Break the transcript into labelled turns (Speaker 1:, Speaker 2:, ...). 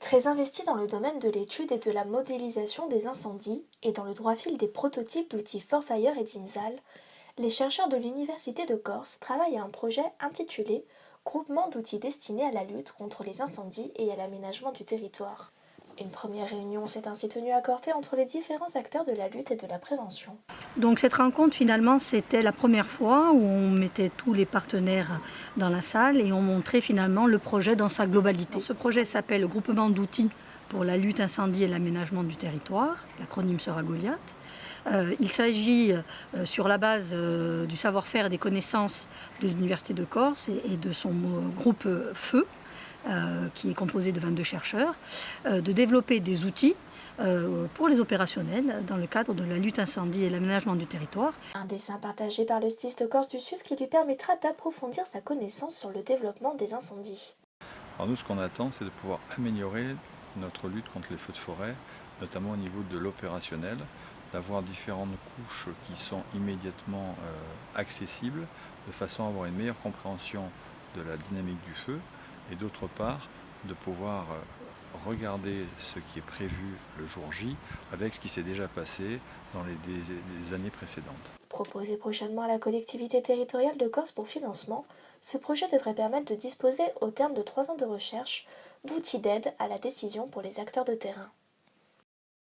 Speaker 1: Très investis dans le domaine de l'étude et de la modélisation des incendies et dans le droit fil des prototypes d'outils ForFire et DIMSAL, les chercheurs de l'Université de Corse travaillent à un projet intitulé Groupement d'outils destinés à la lutte contre les incendies et à l'aménagement du territoire. Une première réunion s'est ainsi tenue à Corté entre les différents acteurs de la lutte et de la prévention.
Speaker 2: Donc cette rencontre, finalement, c'était la première fois où on mettait tous les partenaires dans la salle et on montrait finalement le projet dans sa globalité. Ce projet s'appelle le groupement d'outils pour la lutte incendie et l'aménagement du territoire. L'acronyme sera Goliath. Il s'agit, sur la base du savoir-faire et des connaissances de l'Université de Corse et de son groupe Feu, qui est composé de 22 chercheurs, de développer des outils pour les opérationnels dans le cadre de la lutte incendie et l'aménagement du territoire.
Speaker 1: Un dessin partagé par le STIS de Corse du Sud qui lui permettra d'approfondir sa connaissance sur le développement des incendies.
Speaker 3: Alors nous, ce qu'on attend, c'est de pouvoir améliorer notre lutte contre les feux de forêt, notamment au niveau de l'opérationnel, d'avoir différentes couches qui sont immédiatement accessibles, de façon à avoir une meilleure compréhension de la dynamique du feu, et d'autre part, de pouvoir regarder ce qui est prévu le jour J avec ce qui s'est déjà passé dans les années précédentes.
Speaker 1: Proposé prochainement à la collectivité territoriale de Corse pour financement, ce projet devrait permettre de disposer, au terme de 3 ans de recherche, d'outils d'aide à la décision pour les acteurs de terrain.